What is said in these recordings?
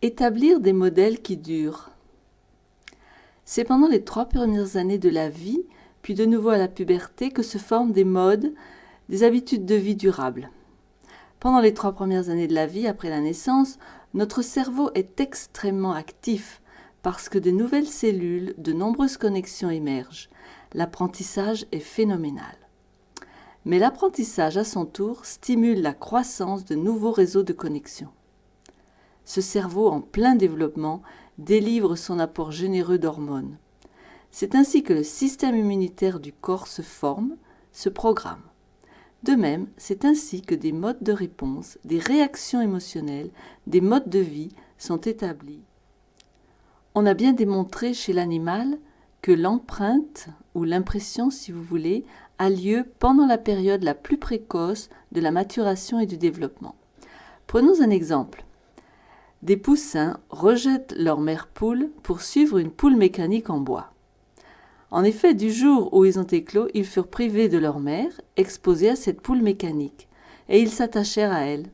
Établir des modèles qui durent. C'est pendant les 3 premières années de la vie, puis de nouveau à la puberté, que se forment des modes, des habitudes de vie durables. Pendant les 3 premières années de la vie, après la naissance, notre cerveau est extrêmement actif parce que de nouvelles cellules, de nombreuses connexions émergent. L'apprentissage est phénoménal. Mais l'apprentissage, à son tour, stimule la croissance de nouveaux réseaux de connexions. Ce cerveau en plein développement délivre son apport généreux d'hormones. C'est ainsi que le système immunitaire du corps se forme, se programme. De même, c'est ainsi que des modes de réponse, des réactions émotionnelles, des modes de vie sont établis. On a bien démontré chez l'animal que l'empreinte, ou l'impression si vous voulez, a lieu pendant la période la plus précoce de la maturation et du développement. Prenons un exemple. Des poussins rejettent leur mère poule pour suivre une poule mécanique en bois. En effet, du jour où ils ont éclos, ils furent privés de leur mère, exposés à cette poule mécanique, et ils s'attachèrent à elle.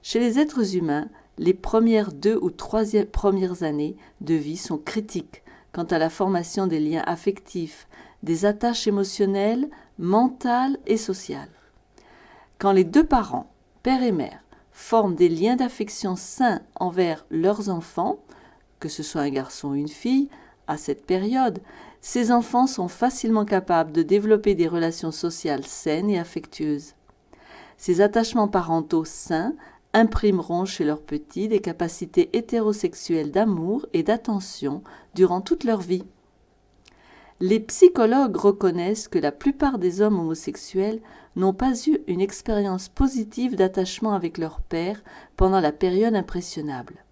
Chez les êtres humains, les premières 2 ou 3 premières années de vie sont critiques quant à la formation des liens affectifs, des attaches émotionnelles, mentales et sociales. Quand les 2 parents, père et mère, forment des liens d'affection sains envers leurs enfants, que ce soit un garçon ou une fille, à cette période, ces enfants sont facilement capables de développer des relations sociales saines et affectueuses. Ces attachements parentaux sains imprimeront chez leurs petits des capacités hétérosexuelles d'amour et d'attention durant toute leur vie. Les psychologues reconnaissent que la plupart des hommes homosexuels n'ont pas eu une expérience positive d'attachement avec leur père pendant la période impressionnable.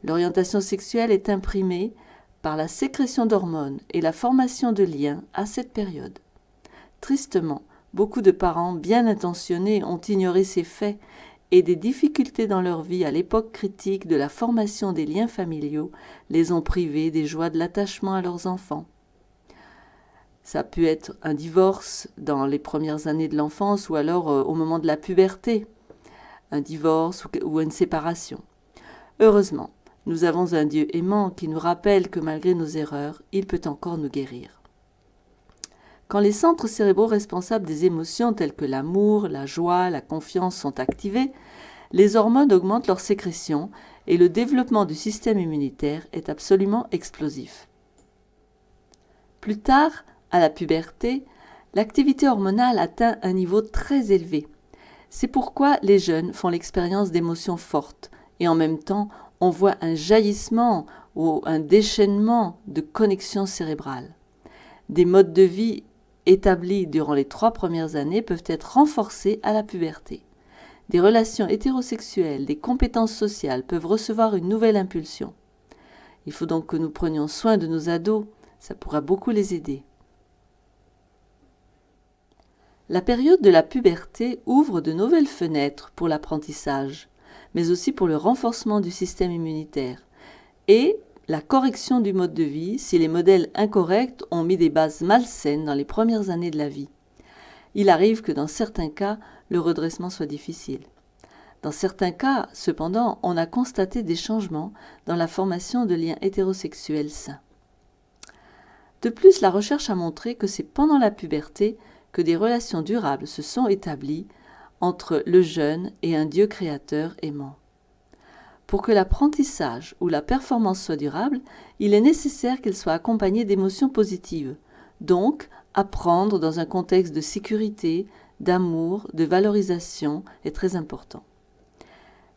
L'orientation sexuelle est imprimée par la sécrétion d'hormones et la formation de liens à cette période. Tristement, beaucoup de parents bien intentionnés ont ignoré ces faits et des difficultés dans leur vie à l'époque critique de la formation des liens familiaux les ont privés des joies de l'attachement à leurs enfants. Ça a pu être un divorce dans les premières années de l'enfance ou alors au moment de la puberté, un divorce ou une séparation. Heureusement, nous avons un Dieu aimant qui nous rappelle que malgré nos erreurs, il peut encore nous guérir. Quand les centres cérébraux responsables des émotions telles que l'amour, la joie, la confiance sont activés, les hormones augmentent leur sécrétion et le développement du système immunitaire est absolument explosif. Plus tard, à la puberté, l'activité hormonale atteint un niveau très élevé. C'est pourquoi les jeunes font l'expérience d'émotions fortes et en même temps, on voit un jaillissement ou un déchaînement de connexions cérébrales. Des modes de vie établis durant les 3 premières années peuvent être renforcés à la puberté. Des relations hétérosexuelles, des compétences sociales peuvent recevoir une nouvelle impulsion. Il faut donc que nous prenions soin de nos ados, ça pourra beaucoup les aider. La période de la puberté ouvre de nouvelles fenêtres pour l'apprentissage, mais aussi pour le renforcement du système immunitaire et la correction du mode de vie si les modèles incorrects ont mis des bases malsaines dans les premières années de la vie. Il arrive que dans certains cas, le redressement soit difficile. Dans certains cas, cependant, on a constaté des changements dans la formation de liens hétérosexuels sains. De plus, la recherche a montré que c'est pendant la puberté que des relations durables se sont établies entre le jeune et un Dieu créateur aimant. Pour que l'apprentissage ou la performance soit durable, il est nécessaire qu'elle soit accompagnée d'émotions positives. Donc, apprendre dans un contexte de sécurité, d'amour, de valorisation est très important.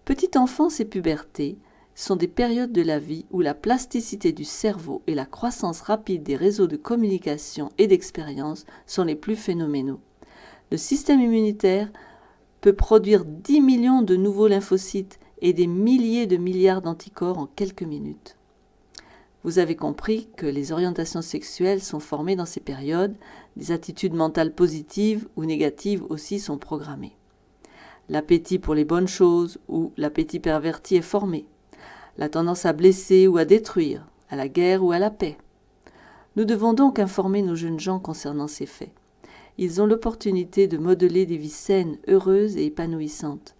Petite enfance et puberté sont des périodes de la vie où la plasticité du cerveau et la croissance rapide des réseaux de communication et d'expérience sont les plus phénoménaux. Le système immunitaire peut produire 10 millions de nouveaux lymphocytes et des milliers de milliards d'anticorps en quelques minutes. Vous avez compris que les orientations sexuelles sont formées dans ces périodes, des attitudes mentales positives ou négatives aussi sont programmées. L'appétit pour les bonnes choses ou l'appétit perverti est formé. La tendance à blesser ou à détruire, à la guerre ou à la paix. Nous devons donc informer nos jeunes gens concernant ces faits. Ils ont l'opportunité de modeler des vies saines, heureuses et épanouissantes.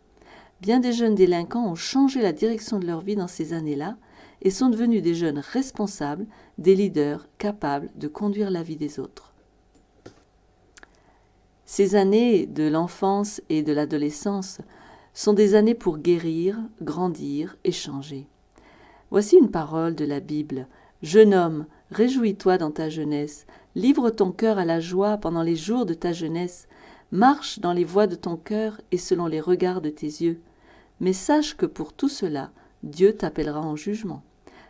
Bien des jeunes délinquants ont changé la direction de leur vie dans ces années-là et sont devenus des jeunes responsables, des leaders capables de conduire la vie des autres. Ces années de l'enfance et de l'adolescence sont des années pour guérir, grandir et changer. Voici une parole de la Bible. « Jeune homme, réjouis-toi dans ta jeunesse, livre ton cœur à la joie pendant les jours de ta jeunesse, marche dans les voies de ton cœur et selon les regards de tes yeux. Mais sache que pour tout cela, Dieu t'appellera en jugement.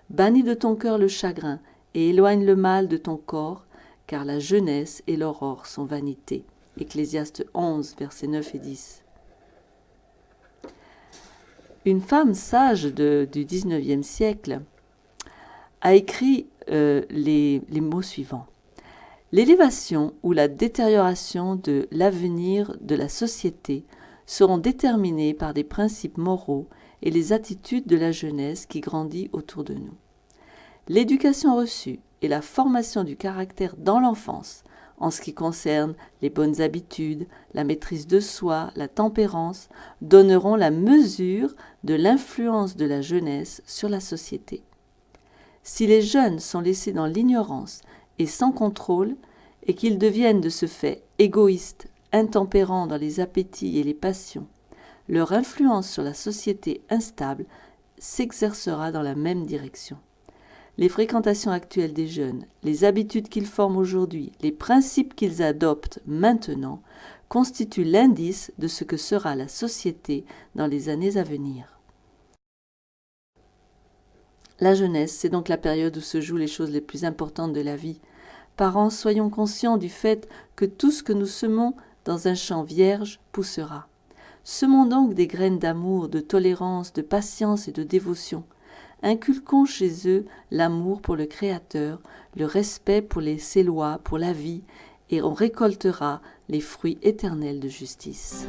Bannis de ton cœur le chagrin et éloigne le mal de ton corps, car la jeunesse et l'aurore sont vanité. » Ecclésiaste 11, versets 9 et 10. Une femme sage du XIXe siècle a écrit les mots suivants. L'élévation ou la détérioration de l'avenir de la société seront déterminés par des principes moraux et les attitudes de la jeunesse qui grandit autour de nous. L'éducation reçue et la formation du caractère dans l'enfance, en ce qui concerne les bonnes habitudes, la maîtrise de soi, la tempérance, donneront la mesure de l'influence de la jeunesse sur la société. Si les jeunes sont laissés dans l'ignorance et sans contrôle, et qu'ils deviennent de ce fait égoïstes, intempérants dans les appétits et les passions, leur influence sur la société instable s'exercera dans la même direction. Les fréquentations actuelles des jeunes, les habitudes qu'ils forment aujourd'hui, les principes qu'ils adoptent maintenant constituent l'indice de ce que sera la société dans les années à venir. La jeunesse, c'est donc la période où se jouent les choses les plus importantes de la vie. Parents, soyons conscients du fait que tout ce que nous semons dans un champ vierge poussera. Semons donc des graines d'amour, de tolérance, de patience et de dévotion. Inculquons chez eux l'amour pour le Créateur, le respect pour ses lois, pour la vie, et on récoltera les fruits éternels de justice.